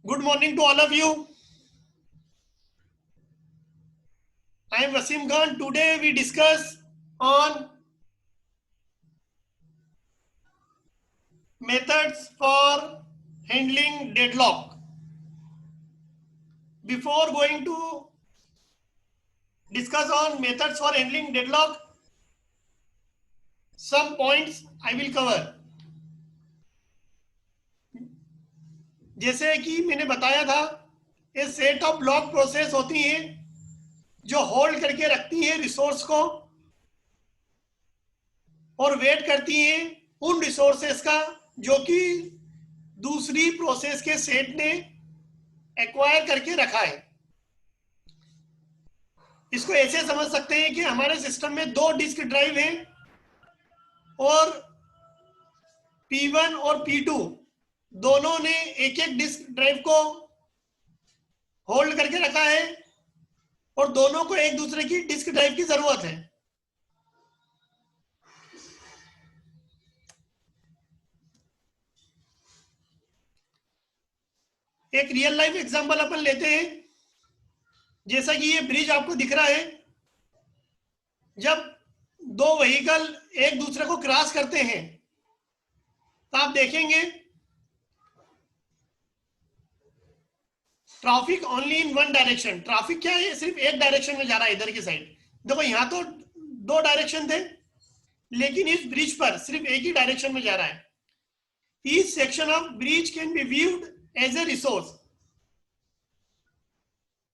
Good morning to all of you. I am Wasim Khan. Today we discuss on methods for handling deadlock. Before going to discuss on methods for handling deadlock, some points I will cover. जैसे कि मैंने बताया था, ये set of block process होती हैं जो hold करके रखती हैं रिसोर्स को और वेट करती हैं उन रिसोर्सेस का जो कि दूसरी प्रोसेस के सेट ने एक्वायर करके रखा है। इसको ऐसे समझ सकते हैं कि हमारे सिस्टम में दो डिस्क ड्राइव हैं और P1 और P2 दोनों ने एक एक डिस्क ड्राइव को होल्ड करके रखा है और दोनों को एक दूसरे की डिस्क ड्राइव की जरूरत है। एक रियल लाइफ एग्जांपल अपन लेते हैं। जैसा कि ये ब्रिज आपको दिख रहा है, जब दो व्हीकल एक दूसरे को क्रॉस करते हैं तो आप देखेंगे traffic only in one direction. Traffic क्या है, सिर्फ एक डायरेक्शन में जा रहा है, इधर की साइड। देखो यहां तो दो डायरेक्शन थे, लेकिन इस ब्रिज पर सिर्फ एक ही डायरेक्शन में जा रहा है। Each section of bridge can be viewed as a resource.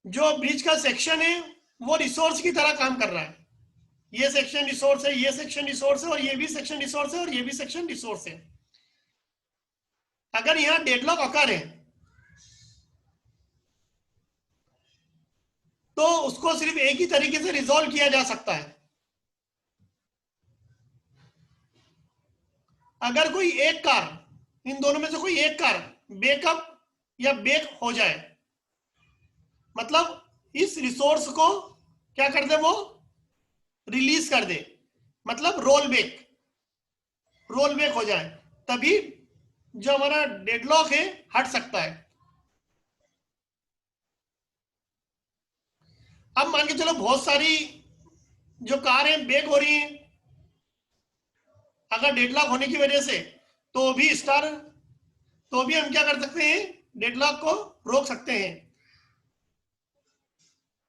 जो ब्रिज का सेक्शन है वो रिसोर्स की तरह काम कर रहा है। ये सेक्शन रिसोर्स है, ये सेक्शन रिसोर्स है, और ये भी सेक्शन रिसोर्स है, और ये भी सेक्शन रिसोर्स है। अगर यहां डेडलॉक अकर है तो उसको सिर्फ एक ही तरीके से रिजॉल्व किया जा सकता है। अगर कोई एक कार, इन दोनों में से कोई एक कार बैकअप या बैक हो जाए, मतलब इस रिसोर्स को क्या कर दे, वो रिलीज कर दे, मतलब रोल बैक हो जाए, तभी जो हमारा डेडलॉक है हट सकता है। अब मान के चलो बहुत सारी जो कार है बैक हो रही है, अगर डेडलॉक होने की वजह से तो भी हम क्या कर सकते हैं, डेडलॉक को रोक सकते हैं।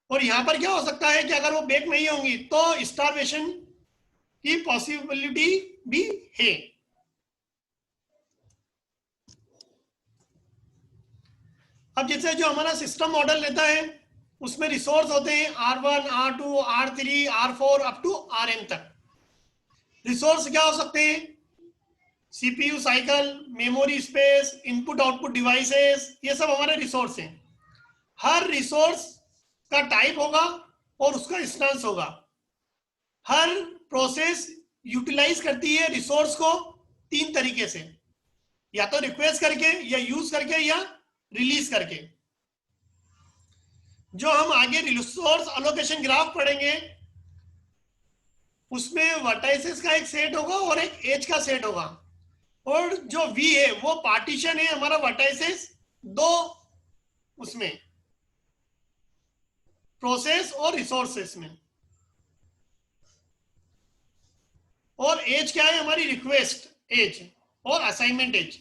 और यहां पर क्या हो सकता है कि अगर वो बैक नहीं होंगी तो स्टारवेशन की पॉसिबिलिटी भी है। अब जैसे जो हमारा सिस्टम मॉडल लेता है उसमें रिसोर्स होते हैं R1, R2, R3, R4 up to Rm तक। रिसोर्स क्या हो सकते हैं, CPU cycle, memory space, input output devices, ये सब हमारे रिसोर्स हैं। हर रिसोर्स का टाइप होगा और उसका इंस्टेंस होगा। हर प्रोसेस यूटिलाइज करती है रिसोर्स को तीन तरीके से, या तो रिक्वेस्ट करके, या यूज करके, या रिलीज करके। जो हम आगे रिसोर्स अलोकेशन ग्राफ पढ़ेंगे उसमें वर्टाइसेस का एक सेट होगा और एक एज का सेट होगा, और जो V है वो पार्टीशन है हमारा वर्टाइसेस दो, उसमें प्रोसेस और रिसोर्सेस में। और एज क्या है, हमारी रिक्वेस्ट एज और असाइनमेंट एज।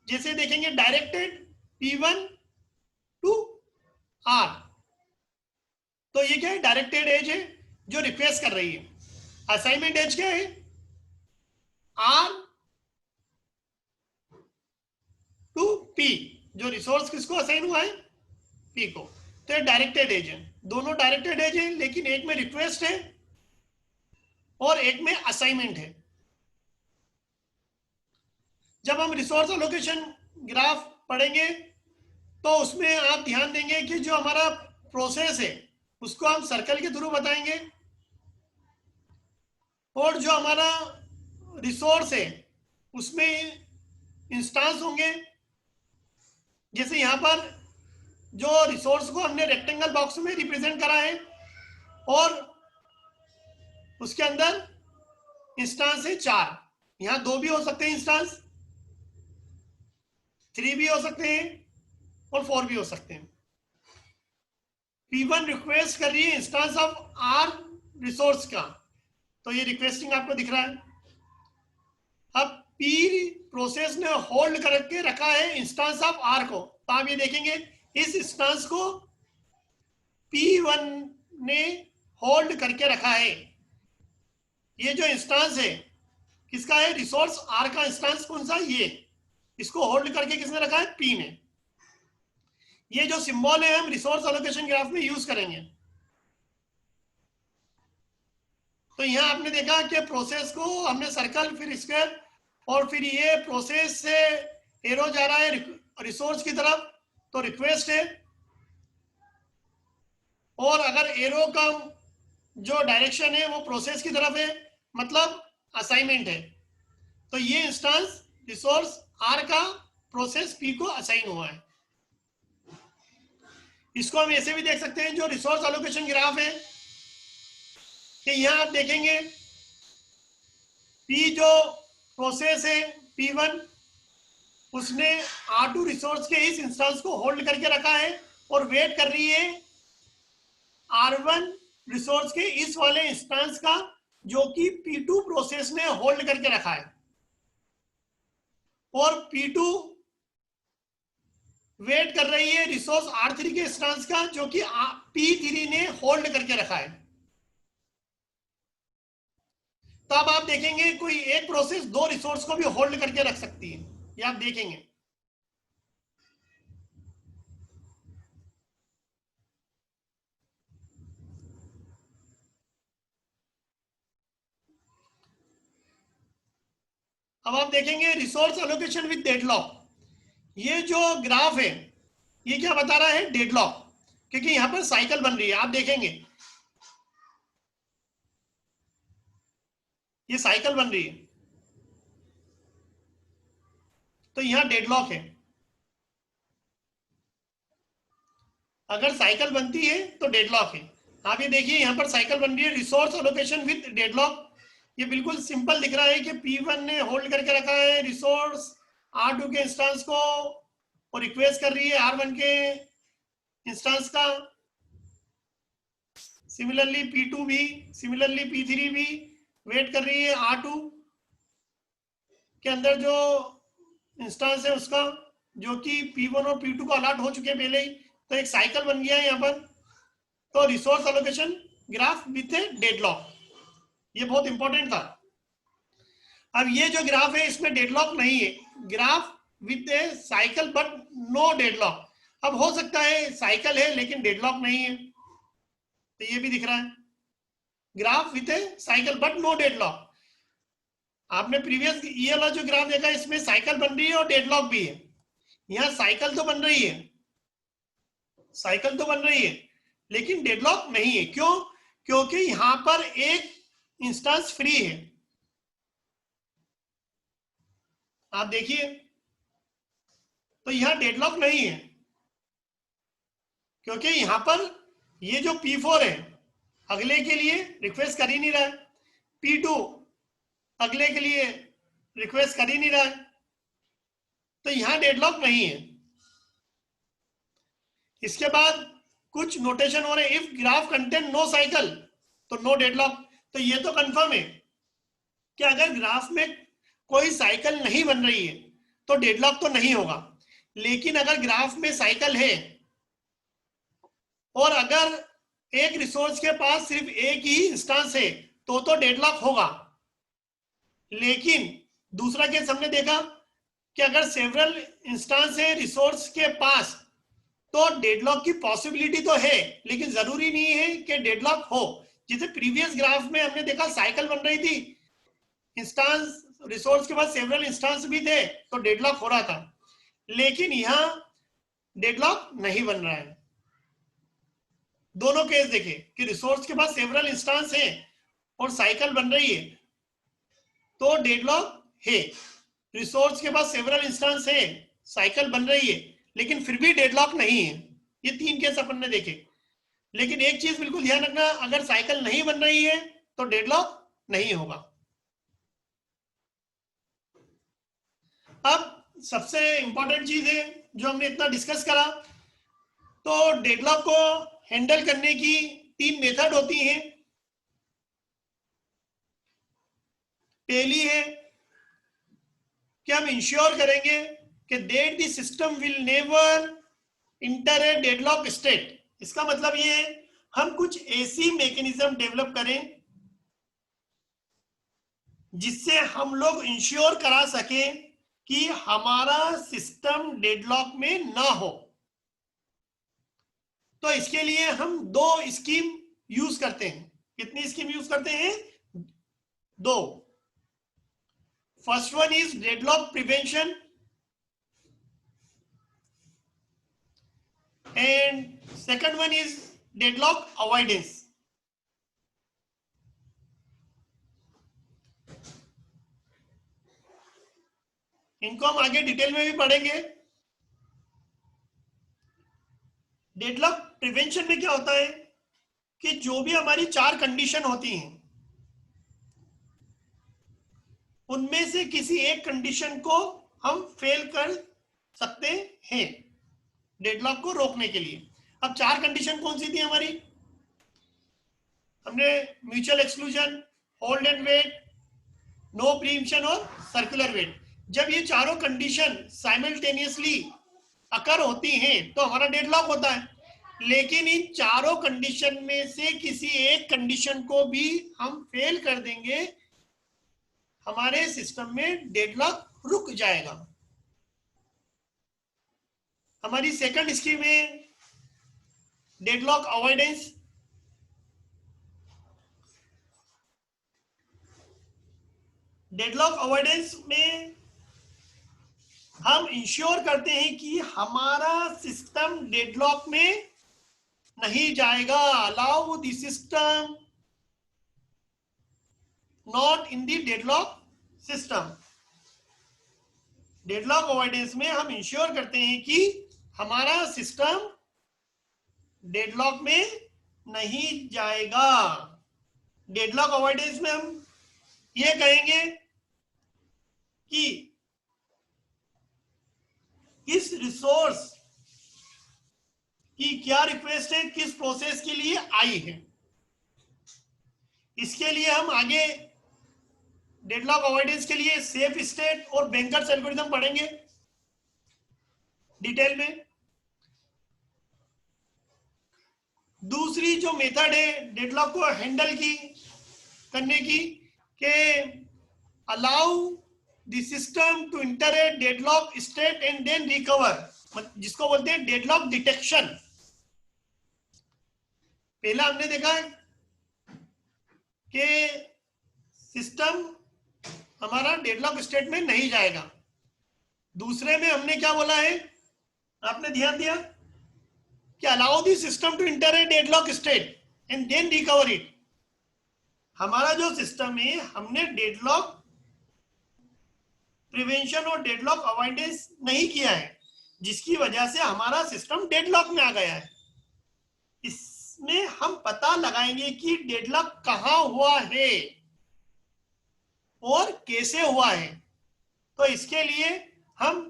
जैसे देखेंगे डायरेक्टेड P1 टू R, तो ये क्या है, डायरेक्टेड एज है जो रिक्वेस्ट कर रही है। असाइनमेंट एज क्या है, R टू P, जो रिसोर्स किसको असाइन हुआ है, P को। तो ये डायरेक्टेड एज है, दोनों डायरेक्टेड एज है, लेकिन एक में रिक्वेस्ट है और एक में असाइनमेंट है। जब हम रिसोर्स एलोकेशन ग्राफ पढ़ेंगे तो उसमें आप ध्यान देंगे कि जो हमारा प्रोसेस है उसको हम सर्कल के थ्रू बताएंगे, और जो हमारा रिसोर्स है उसमें इंस्टांस होंगे। जैसे यहाँ पर जो रिसोर्स को हमने रेक्टेंगल बॉक्स में रिप्रेजेंट करा है, और उसके अंदर इंस्टांस है 4। यहाँ 2 भी हो सकते हैं इंस्टांस, 3 भी हो सकते हैं, और 4 भी हो सकते हैं। P1 रिक्वेस्ट कर रही है इंस्टेंस ऑफ R रिसोर्स का, तो ये रिक्वेस्टिंग आपको दिख रहा है। अब P प्रोसेस ने होल्ड करके रखा है इंस्टेंस ऑफ R को, तो आप ये देखेंगे इस इंस्टेंस को P1 ने होल्ड करके रखा है। ये जो इंस्टेंस है किसका है? रिसोर्स R का इंस्टेंस कौन सा? ये, इसको होल्ड करके किसने रखा है? P ने। ये जो सिंबल है हम रिसोर्स एलोकेशन ग्राफ में यूज करेंगे। तो यहां आपने देखा कि प्रोसेस को हमने सर्कल, फिर स्क्वायर, और फिर ये प्रोसेस से एरो जा रहा है रिसोर्स की तरफ, तो रिक्वेस्ट है। और अगर एरो का जो डायरेक्शन है वो प्रोसेस की तरफ है, मतलब असाइनमेंट है। तो ये इंस्टेंस रिसोर्स R का प्रोसेस P को असाइन हुआ है। इसको हम ऐसे भी देख सकते हैं, जो रिसोर्स एलोकेशन ग्राफ है कि यहां आप देखेंगे P जो प्रोसेस है P1, उसने R2 रिसोर्स के इस इंस्टेंस को होल्ड करके रखा है और वेट कर रही है R1 रिसोर्स के इस वाले इंस्टेंस का, जो कि P2 प्रोसेस ने होल्ड करके रखा है। और P2 वेट कर रही है रिसोर्स R3 के इंस्टेंस का, जो कि P3 ने होल्ड करके रखा है। तो अब आप देखेंगे कोई एक प्रोसेस दो रिसोर्स को भी होल्ड करके रख सकती है, ये आप देखेंगे। अब आप देखेंगे रिसोर्स एलोकेशन विद डेडलॉक। ये जो ग्राफ है ये क्या बता रहा है? डेडलॉक, क्योंकि यहां पर साइकिल बन रही है। आप देखेंगे ये साइकिल बन रही है, तो यहां डेडलॉक है। अगर साइकिल बनती है तो डेडलॉक है। आप ये देखिए यहां पर साइकिल बन रही है, रिसोर्स एलोकेशन विद डेडलॉक। ये बिल्कुल सिंपल दिख रहा है कि P1 ने होल्ड करके रखा है रिसोर्स R2 के इंस्टेंस को और रिक्वेस्ट कर रही है R1 के इंस्टेंस का। सिमिलरली P2 भी, सिमिलरली P3 भी वेट कर रही है R2 के अंदर जो इंस्टेंस है उसका, जो कि P1 और P2 को अलॉट हो चुके हैं पहले ही। तो एक साइकिल बन गया है यहाँ पर। तो resource allocation graph with A deadlock, ये बहुत इंपॉर्टेंट था। अब ये जो ग्राफ है इसमें डेडलॉक नहीं है, graph with a cycle but no deadlock. अब हो सकता है साइकिल है लेकिन डेडलॉक नहीं है, तो ये भी दिख रहा है graph with a cycle but no deadlock. आपने प्रीवियस ये वाला जो ग्राफ देखा इसमें साइकिल बन रही है और डेडलॉक भी है। यहाँ साइकिल तो बन रही है, साइकिल तो बन रही है लेकिन डेडलॉक नहीं है। क्यों? क्योंकि यहां पर एक इंस्टेंस फ्री है। आप देखिए, तो यहां डेडलॉक नहीं है क्योंकि यहां पर ये जो P4 है अगले के लिए रिक्वेस्ट कर ही नहीं रहा है, P2 अगले के लिए रिक्वेस्ट कर ही नहीं रहा है, तो यहां डेडलॉक नहीं है। इसके बाद कुछ नोटेशन हो रहे, if graph contain no cycle तो नो डेडलॉक। तो ये तो कंफर्म है कि अगर ग्राफ में कोई साइकिल नहीं बन रही है तो डेडलॉक तो नहीं होगा। लेकिन अगर ग्राफ में साइकिल है और अगर एक रिसोर्स के पास सिर्फ एक ही इंस्टेंस है तो डेडलॉक होगा। लेकिन दूसरा केस हमने देखा कि अगर सेवरल इंस्टेंस है रिसोर्स के पास तो डेडलॉक की पॉसिबिलिटी तो है, लेकिन जरूरी नहीं है कि डेडलॉक हो। जैसे प्रीवियस ग्राफ में हमने देखा साइकिल बन रही थी, इंस्टेंस रिसोर्स के पास सेवरल इंस्टेंस भी थे तो डेडलॉक हो रहा था। लेकिन यहां डेडलॉक नहीं बन रहा है। दोनों केस देखे कि रिसोर्स के पास सेवरल इंस्टेंस है और साइकिल बन रही है तो डेडलॉक है। रिसोर्स के पास सेवरल इंस्टेंस है, साइकिल बन रही है, लेकिन फिर भी डेडलॉक नहीं है। ये तीन केस अपन ने देखे। लेकिन एक चीज बिल्कुल ध्यान रखना, अगर साइकिल नहीं बन रही है तो डेडलॉक नहीं होगा। अब सबसे इंपॉर्टेंट चीज है जो हमने इतना डिस्कस करा, तो डेडलॉक को हैंडल करने की 3 मेथड होती हैं। पहली है कि हम इंश्योर करेंगे कि that the system will never inter a deadlock state. इसका मतलब ये है हम कुछ ऐसी मैकेनिज्म डेवलप करें जिससे हम लोग इंश्योर करा सकें कि हमारा सिस्टम डेडलॉक में ना हो। तो इसके लिए हम 2 स्कीम यूज करते हैं। कितनी स्कीम यूज करते हैं? 2। First one is deadlock prevention and second one is deadlock avoidance. इनको हम आगे डिटेल में भी पढ़ेंगे। डेडलॉक प्रिवेंशन में क्या होता है कि जो भी हमारी 4 कंडीशन होती हैं उनमें से किसी एक कंडीशन को हम फेल कर सकते हैं डेडलॉक को रोकने के लिए। अब 4 कंडीशन कौन सी थी हमारी? हमने mutual exclusion, hold and wait, no preemption और सर्कुलर वेट। जब ये चारों कंडीशन साइमल्टेनियसली अकर होती हैं तो हमारा डेडलॉक होता है। लेकिन इन चारों कंडीशन में से किसी एक कंडीशन को भी हम फेल कर देंगे, हमारे सिस्टम में डेडलॉक रुक जाएगा। हमारी सेकंड स्कीम है डेडलॉक अवॉइडेंस। डेडलॉक अवॉइडेंस में हम इंश्योर करते हैं कि हमारा सिस्टम डेडलॉक में नहीं जाएगा। Allow the system not in the deadlock system. Deadlock avoidance में हम इंश्योर करते हैं कि हमारा सिस्टम डेडलॉक में नहीं जाएगा। डेडलॉक अवॉइडेंस में हम ये कहेंगे कि किस रिसोर्स की क्या रिक्वेस्ट है, किस प्रोसेस के लिए आई है। इसके लिए हम आगे डेडलॉक अवॉइडेंस के लिए सेफ स्टेट और बैंकर्स एल्गोरिथम पढ़ेंगे डिटेल में। दूसरी जो मेथड है डेडलॉक को हैंडल की करने की के allow the system to enter a deadlock state and then recover, जिसको बोलते हैं डेडलॉक डिटेक्शन। पहला हमने देखा कि सिस्टम हमारा डेडलॉक स्टेट में नहीं जाएगा। दूसरे में हमने क्या बोला है, आपने ध्यान दिया कि allow the system to enter a deadlock state and then recover it. हमारा जो सिस्टम है हमने डेडलॉक प्रिवेंशन और डेडलॉक अवॉइडेंस नहीं किया है, जिसकी वजह से हमारा सिस्टम डेडलॉक में आ गया है। इसमें हम पता लगाएंगे कि डेडलॉक कहां हुआ है और कैसे हुआ है। तो इसके लिए हम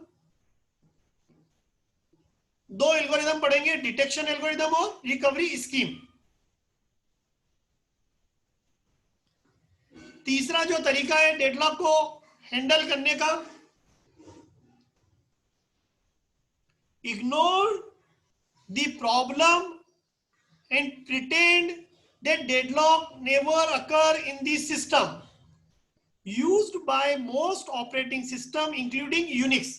2 एल्गोरिथम पढ़ेंगे, डिटेक्शन एल्गोरिथम और रिकवरी स्कीम। तीसरा जो तरीका है डेडलॉक को हैंडल करने का, ignore the problem and pretend that deadlock never occur in the system used by most operating system including Unix.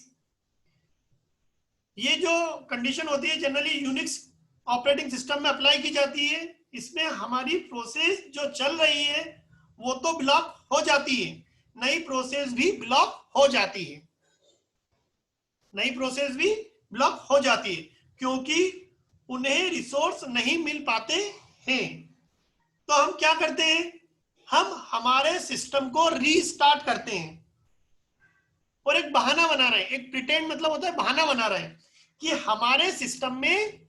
ये जो कंडीशन होती है जनरली यूनिक्स ऑपरेटिंग सिस्टम में अप्लाई की जाती है। इसमें हमारी प्रोसेस जो चल रही है वो तो ब्लॉक हो जाती है, नई प्रोसेस भी ब्लॉक हो जाती है। नई प्रोसेस भी ब्लॉक हो जाती है क्योंकि उन्हें रिसोर्स नहीं मिल पाते हैं। तो हम क्या करते हैं, हम हमारे सिस्टम को रीस्टार्ट करते हैं और एक बहाना बना रहे हैं। एक प्रिटेंड मतलब होता है बहाना बना रहे हैं कि हमारे सिस्टम में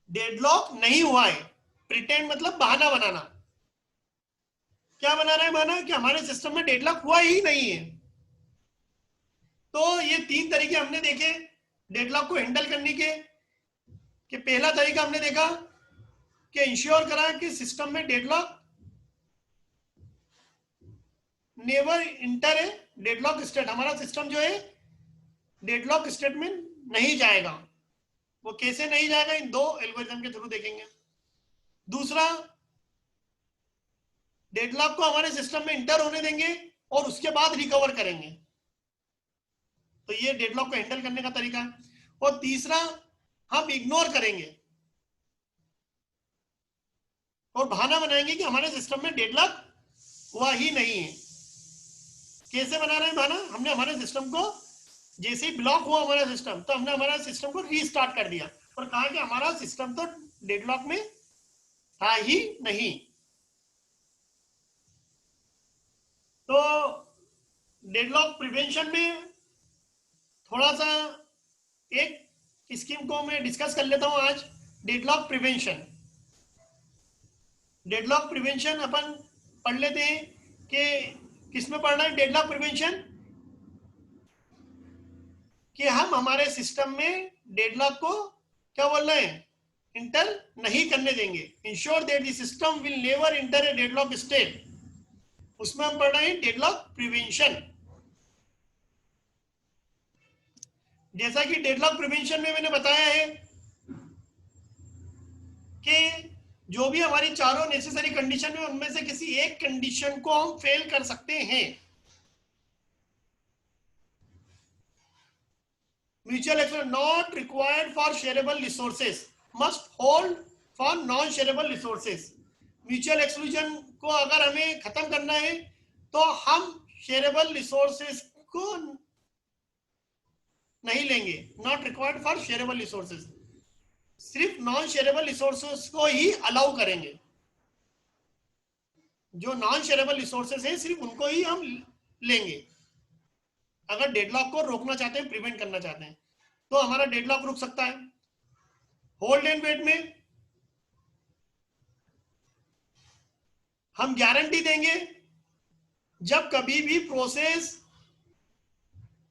डेडलॉक नहीं हुआ है। प्रिटेंड मतलब बहाना बनाना। क्या बना रहे हैं बहाना? कि हमारे सिस्टम में डेडलॉक हुआ ही नहीं है। तो ये 3 तरीके हमने देखे डेडलॉक को हैंडल करने के। कि पहला तरीका हमने देखा कि इंश्योर करा कि सिस्टम में deadlock never inter a deadlock state, हमारा सिस्टम जो है डेडलॉक स्टेट में नहीं जाएगा। वो कैसे नहीं जाएगा, इन 2 एल्गोरिथम के थ्रू देखेंगे। दूसरा, डेडलॉक को हमारे सिस्टम में इंटर होने देंगे और उसके बाद रिकवर करेंगे। तो ये डेडलॉक को हैंडल करने का तरीका है। और तीसरा, हम इग्नोर करेंगे और बहाना बनाएंगे कि हमारे सिस्टम में डेडलॉक हुआ ही नहीं है। कैसे बना रहे हैं बहाना? हमने हमारे सिस्टम को जैसे ही ब्लॉक हुआ हमारा सिस्टम, तो हमने हमारा सिस्टम को रीस्टार्ट कर दिया और कहा कि हमारा सिस्टम तो डेडलॉक में था ही नहीं। तो डेडलॉक प्रिवेंशन में थोड़ा सा एक स्कीम को मैं डिस्कस कर लेता हूं आज। डेडलॉक प्रिवेंशन, डेडलॉक प्रिवेंशन अपन पढ़ लेते हैं कि किसमें पढ़ना है डेडलॉक प्रिवेंशन। कि हम हमारे सिस्टम में डेडलॉक को क्या बोल रहे हैं, इंटर नहीं करने देंगे। Ensure that the system will never inter a deadlock state, उसमें हम पढ़ रहे हैं डेडलॉक प्रिवेंशन। जैसा कि डेडलॉक प्रिवेंशन में मैंने बताया है कि जो भी हमारी चारों नेसेसरी कंडीशन है उनमें से किसी एक कंडीशन को हम फेल कर सकते हैं। Mutual exclusion not required for shareable resources, must hold for non-shareable resources. Mutual exclusion को अगर हमें खत्म करना है तो हम शेयरेबल रिसोर्सेज को नहीं लेंगे। Not required for shareable resources, सिर्फ नॉन शेयरेबल रिसोर्सेज को ही अलाउ करेंगे। जो नॉन शेयरेबल रिसोर्सेज हैं सिर्फ उनको ही हम लेंगे। अगर डेडलॉक को रोकना चाहते हैं, प्रिवेंट करना चाहते हैं, तो हमारा डेडलॉक रुक सकता है। होल्ड एंड वेट में हम गारंटी देंगे जब कभी भी प्रोसेस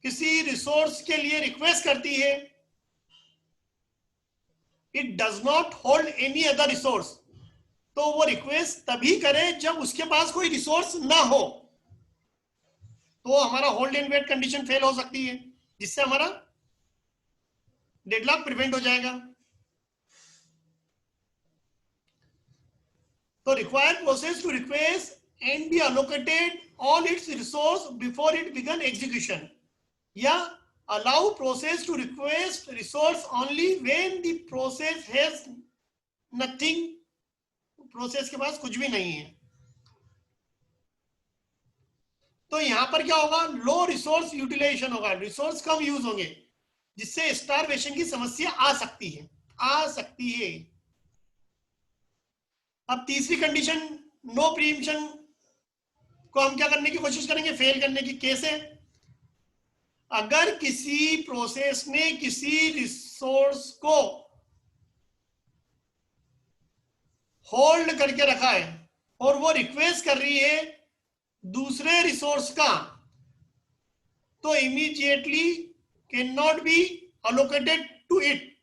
किसी रिसोर्स के लिए रिक्वेस्ट करती है, it does not hold any other resource, तो वो रिक्वेस्ट तभी करे जब उसके पास कोई रिसोर्स ना हो। तो हमारा hold and wait condition fail हो सकती है, जिससे हमारा डेडलॉक प्रिवेंट हो जाएगा। तो require process to request and be allocated all its resource before it began execution, या allow process to request resource only when the process has nothing, process के पास कुछ भी नहीं है। तो यहां पर क्या होगा, लो रिसोर्स यूटिलाइजेशन होगा, रिसोर्स कम यूज होंगे, जिससे स्टारवेशन की समस्या आ सकती है। अब तीसरी कंडीशन, नो प्रीएम्पशन को हम क्या करने की कोशिश करेंगे, फेल करने की। कैसे? अगर किसी प्रोसेस ने किसी रिसोर्स को होल्ड करके रखा है और वो रिक्वेस्ट कर रही है दूसरे रिसोर्स का, तो immediately can not be allocated to it,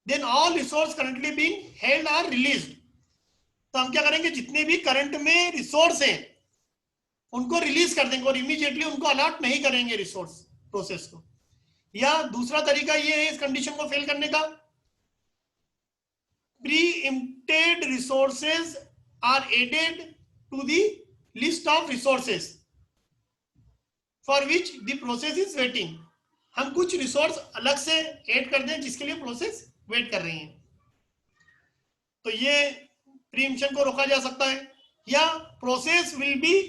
then all resource currently being held are released. तो हम क्या करेंगे, जितने भी करंट में रिसोर्स हैं उनको रिलीज कर देंगे और इमीडिएटली उनको अलॉट नहीं करेंगे रिसोर्स प्रोसेस को। या दूसरा तरीका ये है इस कंडीशन को फेल करने का, preempted resources are added to the list of resources for which the process is waiting. हम कुछ रिसोर्स अलग से ऐड कर दें जिसके लिए प्रोसेस वेट कर रही है। तो ये प्रीएम्पशन को रोका जा सकता है। या process will be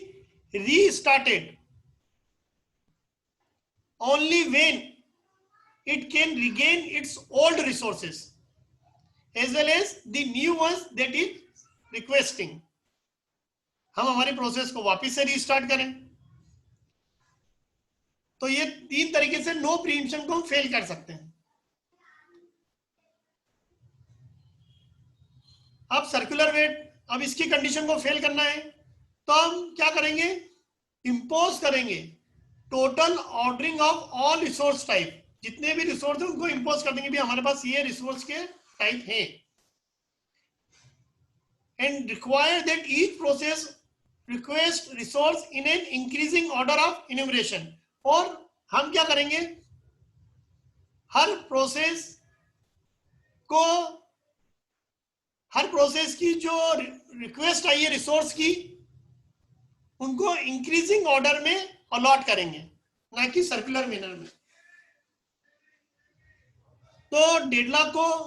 restarted only when it can regain its old resources as well as the new ones that it requesting। हम हमारी प्रोसेस को वापस से रीस्टार्ट करें। तो ये 3 तरीके से नो प्रीएम्पशन को हम फेल कर सकते हैं। अब सर्कुलर वेट, अब इसकी कंडीशन को फेल करना है तो हम क्या करेंगे, इंपोज करेंगे total ordering of all resource type, जितने भी रिसोर्स है उनको इंपोज कर देंगे भी हमारे पास ये रिसोर्स के टाइप है। And require that each process request resource in an increasing order of enumeration. और हम क्या करेंगे, हर प्रोसेस की जो रिक्वेस्ट आई है रिसोर्स की, उनको इंक्रीजिंग ऑर्डर में अलॉट करेंगे, ना कि सर्कुलर मैनर में। तो डेडलॉक को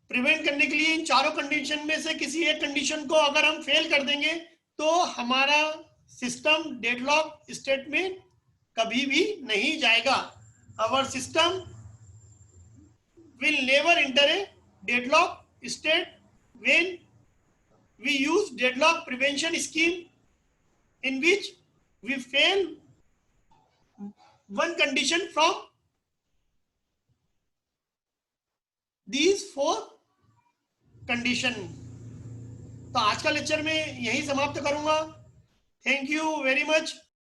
प्रिवेंट करने के लिए इन चारों कंडीशन में से किसी एक कंडीशन को अगर हम फेल कर देंगे तो हमारा सिस्टम डेडलॉक स्टेट में कभी भी नहीं जाएगा। Our system will never enter a deadlock state when we use deadlock prevention scheme in which we fail one condition from these 4 condition। तो आज का लेक्चर में यही समाप्त करूंगा। Thank you very much.